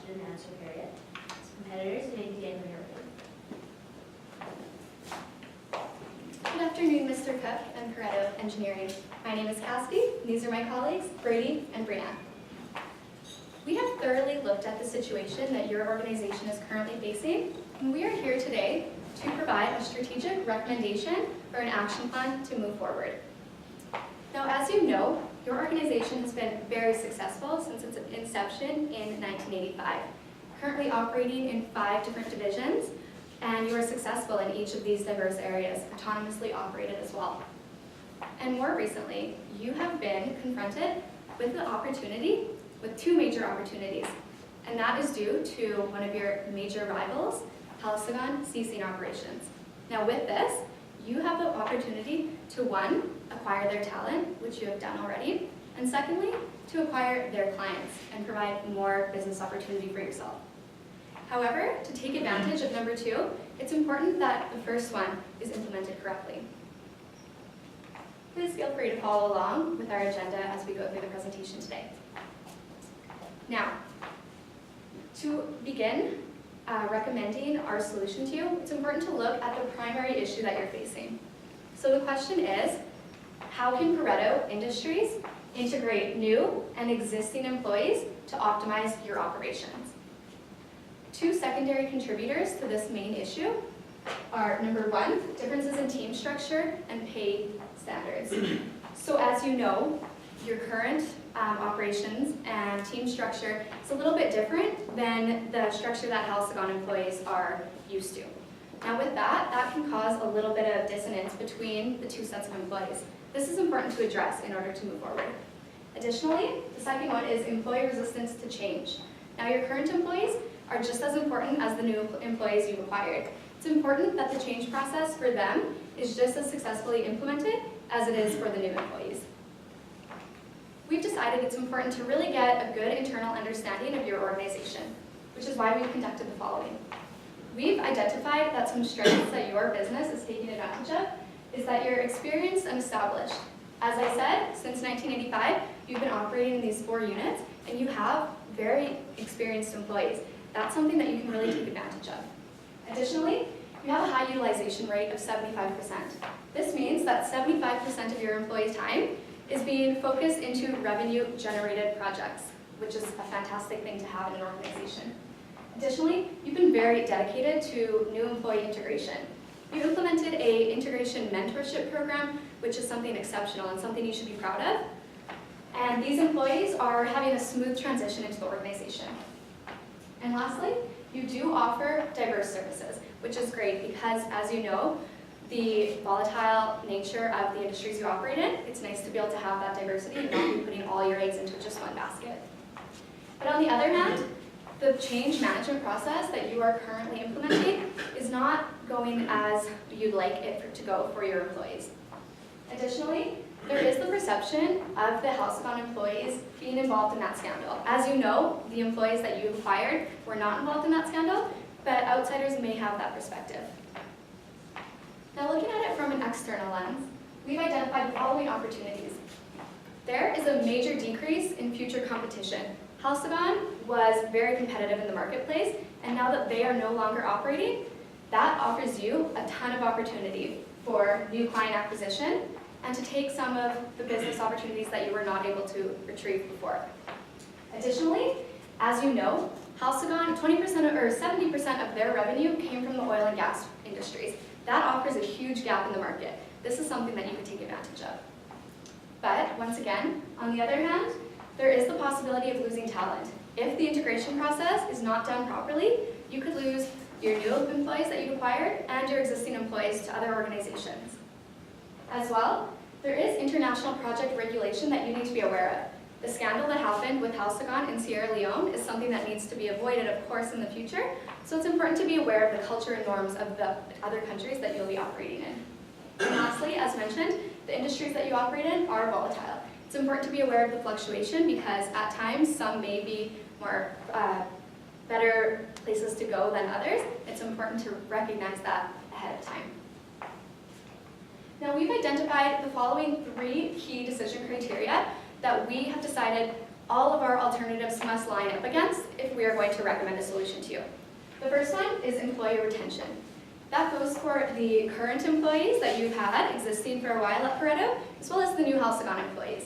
Washington and Secretariat. Its competitors, you may begin when you're ready. Good afternoon, Mr. Cook and Pareto Engineering. My name is Cassidy, and these are my colleagues, Brady and Brianna. We have thoroughly looked at the situation that your organization is currently facing, and we are here today to provide a strategic recommendation or an action plan to move forward. Now, as you know, your organization has been very successful since its inception in 1985, currently operating in 5 different divisions, and you are successful in each of these diverse areas, autonomously operated as well. And more recently, you have been confronted with the opportunity, with 2 major opportunities, and that is due to one of your major rivals, Hexagon ceasing operations. Now with this, you have the opportunity to 1, acquire their talent, which you have done already, and secondly, to acquire their clients and provide more business opportunity for yourself. However, to take advantage of number 2, it's important that the first one is implemented correctly. Please feel free to follow along with our agenda as we go through the presentation today. Now, to begin recommending our solution to you, it's important to look at the primary issue that you're facing. So the question is, how can Pareto Industries integrate new and existing employees to optimize your operations? 2 secondary contributors to this main issue are, number 1, differences in team structure and pay standards. So as you know, your current operations and team structure is a little bit different than the structure that Hexagon employees are used to. Now with that, that can cause a little bit of dissonance between the 2 sets of employees. This is important to address in order to move forward. Additionally, the second one is employee resistance to change. Now your current employees are just as important as the new employees you've acquired. It's important that the change process for them is just as successfully implemented as it is for the new employees. We've decided it's important to really get a good internal understanding of your organization, which is why we've conducted the following. We've identified that some strengths that your business is taking advantage of is that you're experienced and established. As I said, since 1985, you've been operating in these 4 units, and you have very experienced employees. That's something that you can really take advantage of. Additionally, you have a high utilization rate of 75%. This means that 75% of your employee time is being focused into revenue-generated projects, which is a fantastic thing to have in an organization. Additionally, you've been very dedicated to new employee integration. You implemented an integration mentorship program, which is something exceptional and something you should be proud of. And these employees are having a smooth transition into the organization. And lastly, you do offer diverse services, which is great because, as you know, the volatile nature of the industries you operate in, it's nice to be able to have that diversity and not be putting all your eggs into just one basket. But on the other hand, the change management process that you are currently implementing is not going as you'd like it to go for your employees. Additionally, there is the perception of the Hexagon employees being involved in that scandal. As you know, the employees that you acquired were not involved in that scandal, but outsiders may have that perspective. Now, looking at it from an external lens, we've identified the following opportunities. There is a major decrease in future competition. Hexagon was very competitive in the marketplace, and now that they are no longer operating, that offers you a ton of opportunity for new client acquisition and to take some of the business opportunities that you were not able to retrieve before. Additionally, as you know, Hexagon, 20% or 70% of their revenue came from the oil and gas industries. That offers a huge gap in the market. This is something that you can take advantage of. But once again, on the other hand, there is the possibility of losing talent. If the integration process is not done properly, you could lose your new employees that you've acquired and your existing employees to other organizations. As well, there is international project regulation that you need to be aware of. The scandal that happened with Hexagon in Sierra Leone is something that needs to be avoided, of course, in the future. So it's important to be aware of the culture and norms of the other countries that you'll be operating in. And lastly, as mentioned, the industries that you operate in are volatile. It's important to be aware of the fluctuation because at times some may be more better places to go than others. It's important to recognize that ahead of time. Now we've identified the following 3 key decision criteria that we have decided all of our alternatives must line up against if we are going to recommend a solution to you. The first one is employee retention. That goes for the current employees that you've had existing for a while at Pareto, as well as the new Halcyon employees.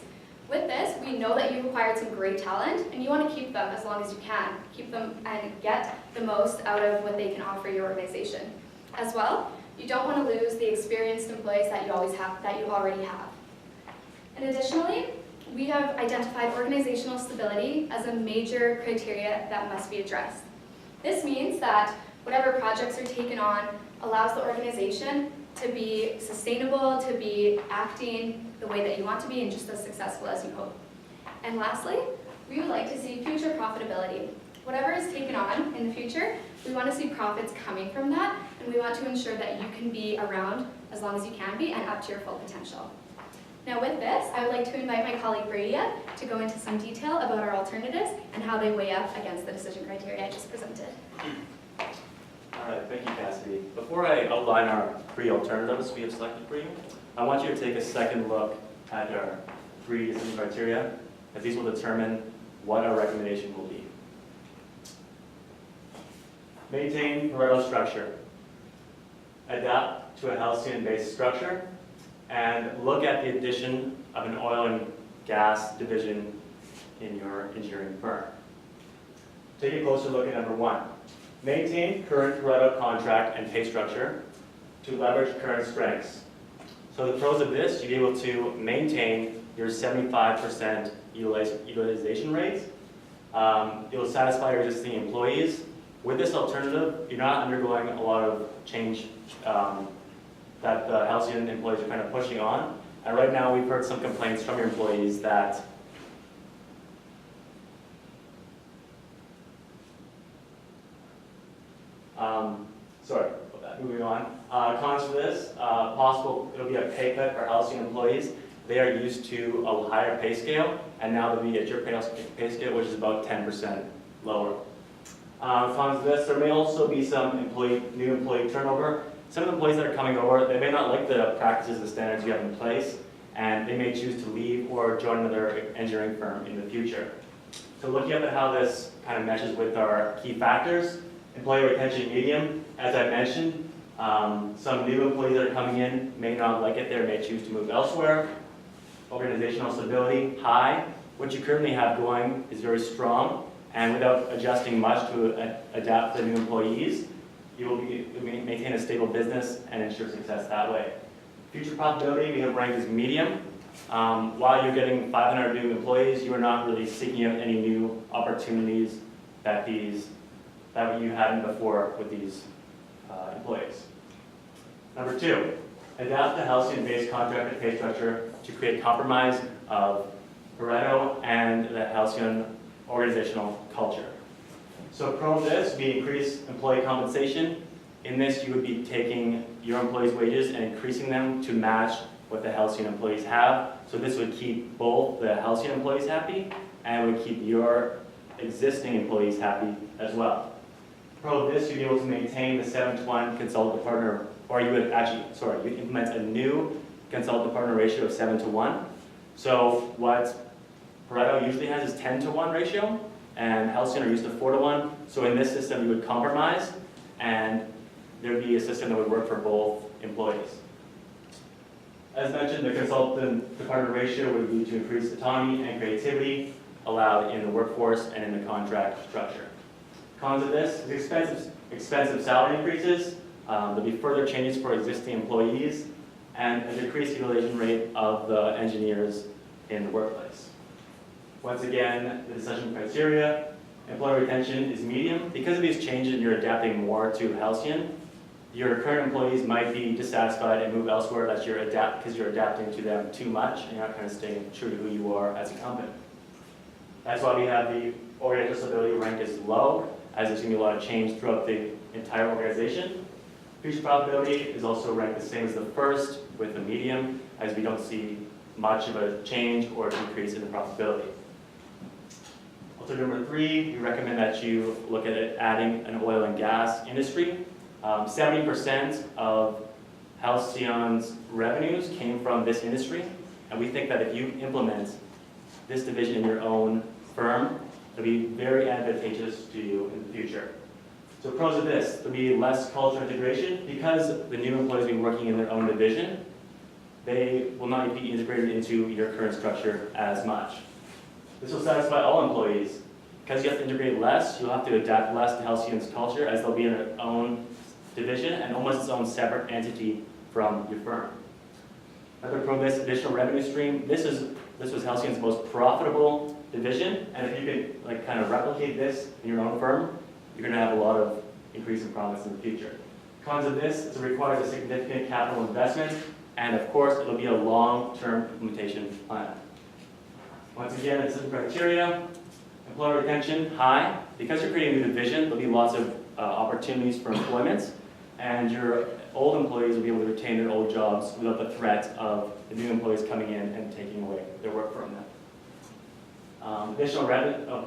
With this, we know that you've acquired some great talent, and you want to keep them as long as you can. Keep them and get the most out of what they can offer your organization. As well, you don't want to lose the experienced employees that you already have. And additionally, we have identified organizational stability as a major criteria that must be addressed. This means that whatever projects are taken on allows the organization to be sustainable, to be acting the way that you want to be, and just as successful as you hope. And lastly, we would like to see future profitability. Whatever is taken on in the future, we want to see profits coming from that, and we want to ensure that you can be around as long as you can be and up to your full potential. Now with this, I would like to invite my colleague Bradia to go into some detail about our alternatives and how they weigh up against the decision criteria I just presented. All right, thank you, Cassidy. Before I outline our 3 alternatives we have selected for you, I want you to take a second look at our 3 decision criteria, as these will determine what our recommendation will be. Maintain Pareto structure. Adapt to a Halcyon-based structure, and look at the addition of an oil and gas division in your engineering firm. Take a closer look at number 1. Maintain current Pareto contract and pay structure to leverage current strengths. So the pros of this, you'll be able to maintain your 75% utilization rate. You'll satisfy your existing employees. With this alternative, you're not undergoing a lot of change that the Halcyon employees are kind of pushing on. And right now, we've heard some complaints from your employees that moving on. Cons for this, possible it'll be a pay cut for Halcyon employees. They are used to a higher pay scale, and now they'll be at your pay scale, which is about 10% lower. Cons of this, there may also be some new employee turnover. Some of the employees that are coming over, they may not like the practices and standards you have in place, and they may choose to leave or join another engineering firm in the future. So looking up at how this kind of meshes with our key factors, employee retention medium, as I mentioned, some new employees that are coming in may not like it there, may choose to move elsewhere. Organizational stability, high. What you currently have going is very strong, and without adjusting much to adapt to the new employees, you'll maintain a stable business and ensure success that way. Future profitability, we have ranked as medium. While you're getting 500 new employees, you are not really seeking out any new opportunities that you hadn't before with these employees. Number 2, adapt the Halcyon-based contracted pay structure to create compromise of Pareto and the Halcyon organizational culture. So pro of this would be increase employee compensation. In this, you would be taking your employees' wages and increasing them to match what the Halcyon employees have. So this would keep both the Halcyon employees happy and would keep your existing employees happy as well. Pro of this, you'd be able to maintain the 7-to-1 consultant-to-partner, or you would you'd implement a new consultant-to-partner ratio of 7-to-1. So what Pareto usually has is 10-to-1 ratio, and Halcyon are used to 4-to-1. So in this system, you would compromise, and there would be a system that would work for both employees. As mentioned, the consultant-to-partner ratio would be to increase autonomy and creativity allowed in the workforce and in the contract structure. Cons of this is expensive salary increases. There'll be further changes for existing employees and a decreased utilization rate of the engineers in the workplace. Once again, the decision criteria, employee retention is medium. Because of these changes, you're adapting more to Halcyon. Your current employees might be dissatisfied and move elsewhere because you're adapting to them too much and you're not kind of staying true to who you are as a company. That's why we have the organizational stability rank as low, as there's going to be a lot of change throughout the entire organization. Future profitability is also ranked the same as the first, with the medium, as we don't see much of a change or decrease in the profitability. Alternative number 3, we recommend that you look at adding an oil and gas industry. 70% of Halcyon's revenues came from this industry, and we think that if you implement this division in your own firm, it'll be very advantageous to you in the future. So pros of this, there'll be less cultural integration because the new employees will be working in their own division. They will not be integrated into your current structure as much. This will satisfy all employees. Because you have to integrate less, you'll have to adapt less to Halcyon's culture as they'll be in their own division and almost its own separate entity from your firm. Another pro of this additional revenue stream, this was Halcyon's most profitable division, and if you could kind of replicate this in your own firm, you're going to have a lot of increase in profits in the future. Cons of this, it requires a significant capital investment, and of course, it'll be a long-term implementation plan. Once again, it's the criteria. Employee retention, high. Because you're creating a new division, there'll be lots of opportunities for employment, and your old employees will be able to retain their old jobs without the threat of the new employees coming in and taking away their work from them. Additional revenue,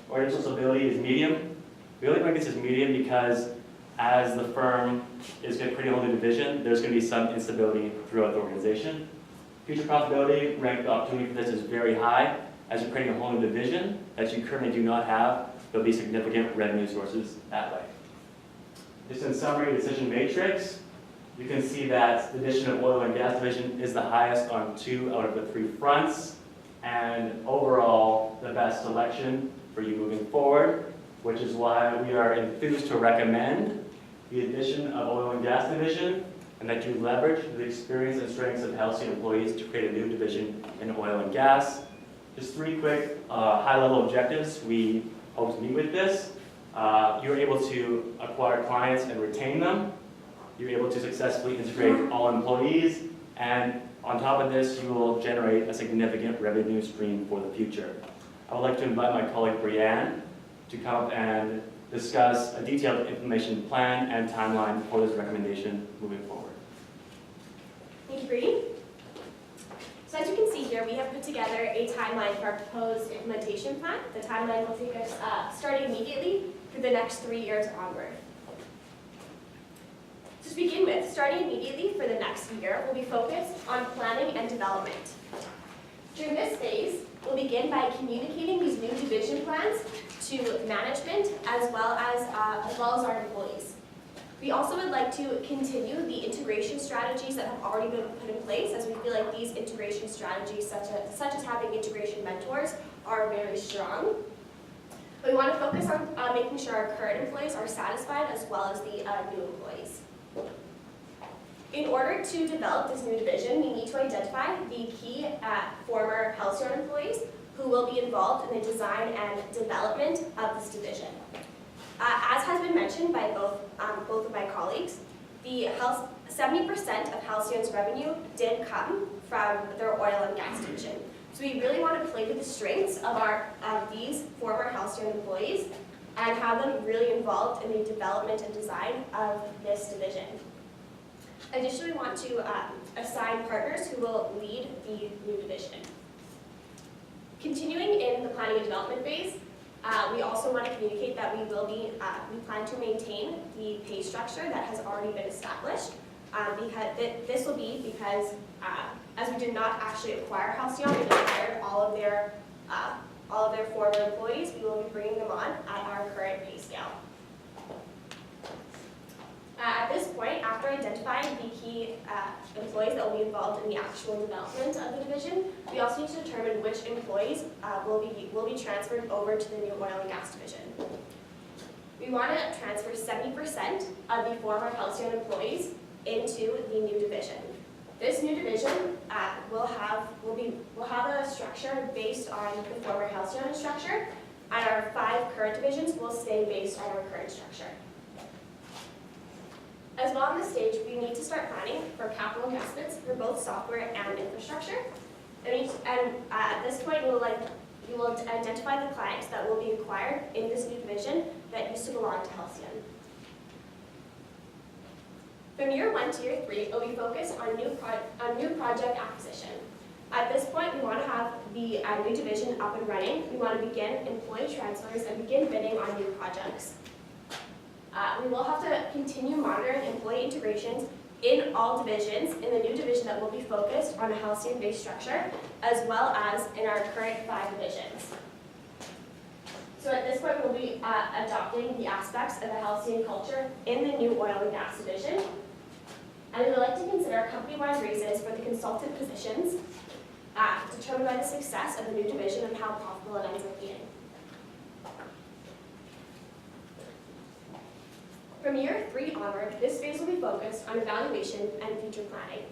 organizational stability is medium. We only rank this as medium because as the firm is going to create a whole new division, there's going to be some instability throughout the organization. Future profitability, rank the opportunity for this is very high. As you're creating a whole new division that you currently do not have, there'll be significant revenue sources that way. Just in summary, decision matrix, you can see that the addition of oil and gas division is the highest on 2 out of the 3 fronts, and overall the best selection for you moving forward, which is why we are enthused to recommend the addition of oil and gas division, and that you leverage the experience and strengths of Halcyon employees to create a new division in oil and gas. Just 3 quick high-level objectives we hope to meet with this. You're able to acquire clients and retain them. You're able to successfully integrate all employees. And on top of this, you will generate a significant revenue stream for the future. I would like to invite my colleague Brianne to come up and discuss a detailed implementation plan and timeline for this recommendation moving forward. Thank you, Brady. So as you can see here, we have put together a timeline for our proposed implementation plan. The timeline will take us starting immediately through the next 3 years onward. So to begin with, starting immediately for the next year, we'll be focused on planning and development. During this phase, we'll begin by communicating these new division plans to management as well as our employees. We also would like to continue the integration strategies that have already been put in place, as we feel like these integration strategies, such as having integration mentors, are very strong. We want to focus on making sure our current employees are satisfied as well as the new employees. In order to develop this new division, we need to identify the key former Halcyon employees who will be involved in the design and development of this division. As has been mentioned by both of my colleagues, the 70% of Halcyon's revenue did come from their oil and gas division. So we really want to play to the strengths of these former Halcyon employees and have them really involved in the development and design of this division. Additionally, we want to assign partners who will lead the new division. Continuing in the planning and development phase, we also want to communicate that we plan to maintain the pay structure that has already been established. This will be because as we did not actually acquire Halcyon, we acquired all of their former employees. We will be bringing them on at our current pay scale. At this point, after identifying the key employees that will be involved in the actual development of the division, we also need to determine which employees will be transferred over to the new oil and gas division. We want to transfer 70% of the former Halcyon employees into the new division. This new division will have a structure based on the former Halcyon structure, and our 5 current divisions will stay based on our current structure. As well on this stage, we need to start planning for capital investments for both software and infrastructure. And at this point, we will identify the clients that will be acquired in this new division that used to belong to Halcyon. From year 1 to year 3, it will be focused on new project acquisition. At this point, we want to have the new division up and running. We want to begin employee transfers and begin bidding on new projects. We will have to continue monitoring employee integrations in all divisions in the new division that will be focused on a Halcyon-based structure, as well as in our current 5 divisions. So at this point, we'll be adopting the aspects of the Halcyon culture in the new oil and gas division. And we would like to consider company-wide raises for the consultant positions, determined by the success of the new division and how profitable it ends up being. From year 3 onward, this phase will be focused on evaluation and future planning.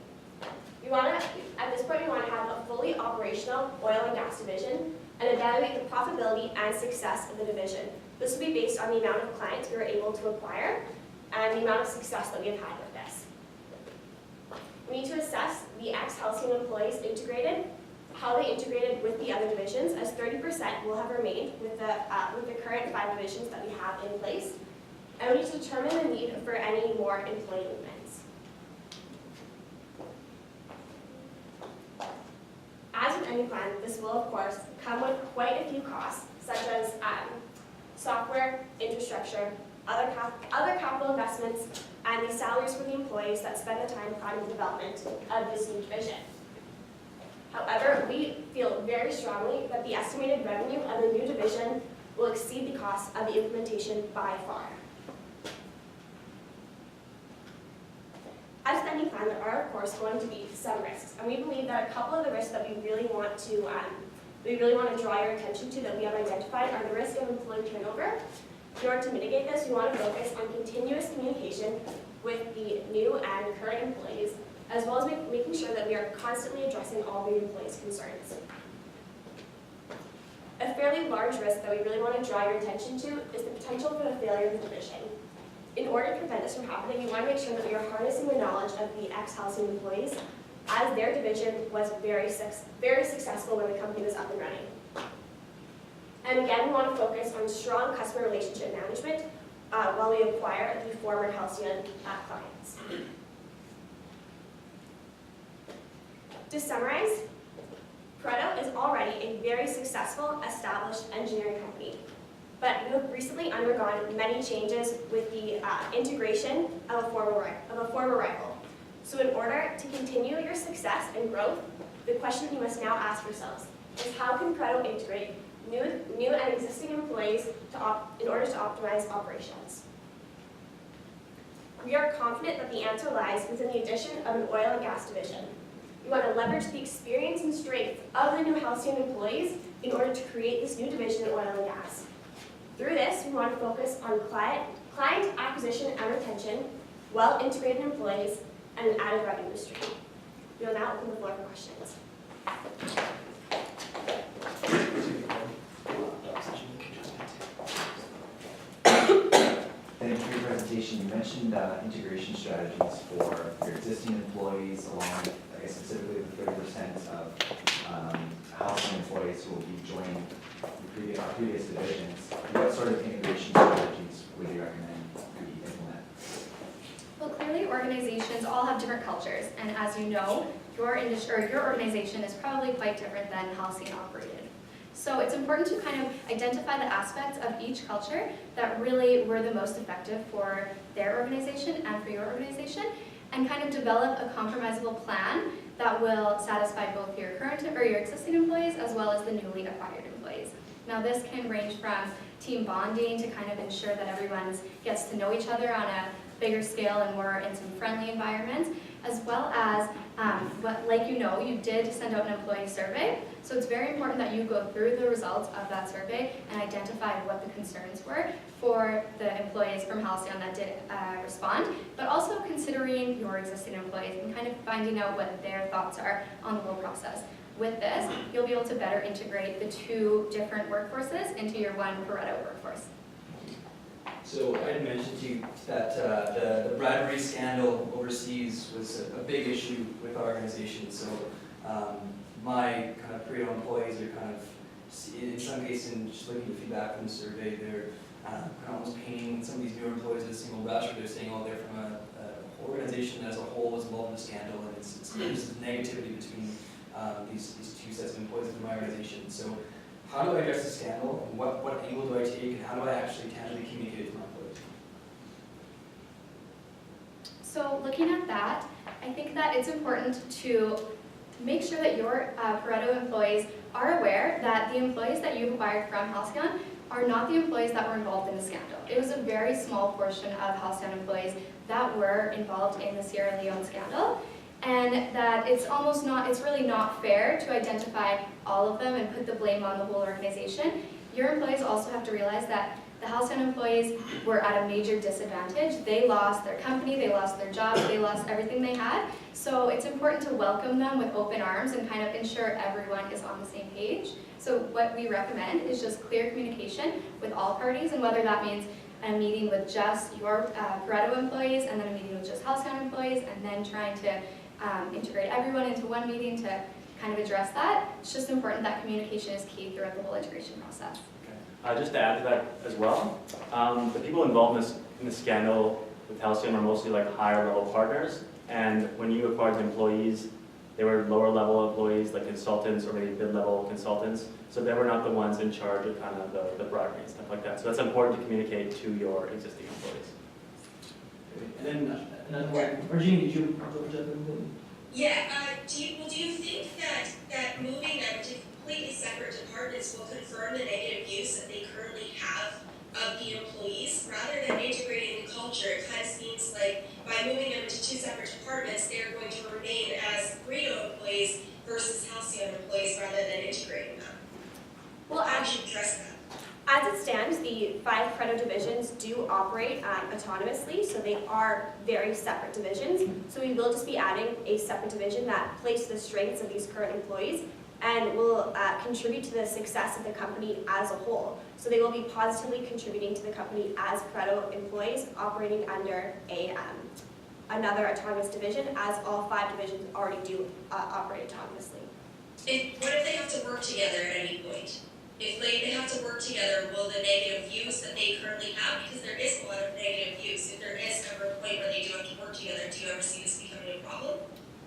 At this point, we want to have a fully operational oil and gas division and evaluate the profitability and success of the division. This will be based on the amount of clients we were able to acquire and the amount of success that we have had with this. We need to assess the ex-Halcyon employees integrated, how they integrated with the other divisions, as 30% will have remained with the current 5 divisions that we have in place. And we need to determine the need for any more employee movements. As with any plan, this will of course come with quite a few costs, such as software, infrastructure, other capital investments, and the salaries for the employees that spend the time planning the development of this new division. However, we feel very strongly that the estimated revenue of the new division will exceed the cost of the implementation by far. As with any plan, there are of course going to be some risks, and we believe that a couple of the risks that we really want to draw your attention to that we have identified are the risk of employee turnover. In order to mitigate this, we want to focus on continuous communication with the new and current employees, as well as making sure that we are constantly addressing all the employees' concerns. A fairly large risk that we really want to draw your attention to is the potential for the failure of the division. In order to prevent this from happening, we want to make sure that we are harnessing the knowledge of the ex-Halcyon employees, as their division was very successful when the company was up and running. And again, we want to focus on strong customer relationship management while we acquire the former Halcyon clients. To summarize, Pareto is already a very successful, established engineering company, but we have recently undergone many changes with the integration of a former rival. So in order to continue your success and growth, the question that you must now ask yourselves is how can Pareto integrate new and existing employees in order to optimize operations? We are confident that the answer lies within the addition of an oil and gas division. We want to leverage the experience and strength of the new Halcyon employees in order to create this new division in oil and gas. Through this, we want to focus on client acquisition and retention, well-integrated employees, and an added revenue stream. We will now open the floor for questions. Thank you for your presentation. You mentioned integration strategies for your existing employees, along with, I guess, specifically the 30% of Halcyon employees who will be joining our previous divisions. What sort of integration strategies would you recommend we implement? Well, clearly organizations all have different cultures, and as you know, your organization is probably quite different than Halcyon operated. So it's important to kind of identify the aspects of each culture that really were the most effective for their organization and for your organization, and kind of develop a compromisable plan that will satisfy both your current or your existing employees as well as the newly acquired employees. Now this can range from team bonding to kind of ensure that everyone gets to know each other on a bigger scale and more in some friendly environments, as well as, you did send out an employee survey. So it's very important that you go through the results of that survey and identify what the concerns were for the employees from Halcyon that did respond, but also considering your existing employees and kind of finding out what their thoughts are on the whole process. With this, you'll be able to better integrate the 2 different workforces into your one Pareto workforce. So I had mentioned to you that the Bradbury scandal overseas was a big issue with our organization. So my kind of Pareto employees are kind of, in some cases, in just looking at the feedback from the survey, they're kind of almost painting some of these newer employees as a single brush, where they're saying, oh, they're from an organization as a whole was involved in the scandal, and it's just negativity between these 2 sets of employees within my organization. So how do I address the scandal, and what angle do I take, and how do I actually tangibly communicate it to my employees? So looking at that, I think that it's important to make sure that your Pareto employees are aware that the employees that you acquired from Halcyon are not the employees that were involved in the scandal. It was a very small portion of Halcyon employees that were involved in the Sierra Leone scandal, and that it's really not fair to identify all of them and put the blame on the whole organization. Your employees also have to realize that the Halcyon employees were at a major disadvantage. They lost their company, they lost their jobs, they lost everything they had. So it's important to welcome them with open arms and kind of ensure everyone is on the same page. So what we recommend is just clear communication with all parties, and whether that means a meeting with just your Pareto employees and then a meeting with just Halcyon employees, and then trying to integrate everyone into one meeting to kind of address that. It's just important that communication is key throughout the whole integration process. Just to add to that as well, the people involved in the scandal with Halcyon are mostly like higher level partners, and when you acquired the employees, they were lower level employees like consultants or maybe mid-level consultants, so they were not the ones in charge of kind of the bribery and stuff like that. So that's important to communicate to your existing employees. And then another one, Margine, did you want to jump in? Yeah, do you think that moving them to completely separate departments will confirm the negative views that they currently have of the employees? Rather than integrating the culture, it kind of seems like by moving them into two separate departments, they're going to remain as Pareto employees versus Halcyon employees rather than integrating them. Well, How do you address that? as it stands, the 5 Pareto divisions do operate autonomously, so they are very separate divisions. So we will just be adding a separate division that plays to the strengths of these current employees and will contribute to the success of the company as a whole. So they will be positively contributing to the company as Pareto employees operating under another autonomous division, as all 5 divisions already do operate autonomously. What if they have to work together at any point? If they have to work together, will the negative views that they currently have, because there is a lot of negative views, if there is ever a point where they do have to work together, do you ever see this becoming a problem?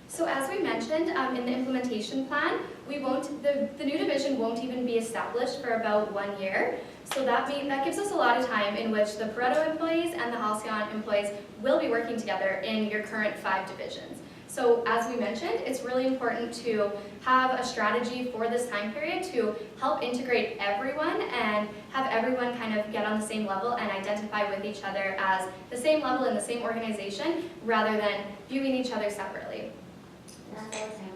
So as we mentioned in the implementation plan, the new division won't even be established for about 1 year. So that gives us a lot of time in which the Pareto employees and the Halcyon employees will be working together in your current 5 divisions. So as we mentioned, it's really important to have a strategy for this time period to help integrate everyone and have everyone kind of get on the same level and identify with each other as the same level in the same organization rather than viewing each other separately. That's all the time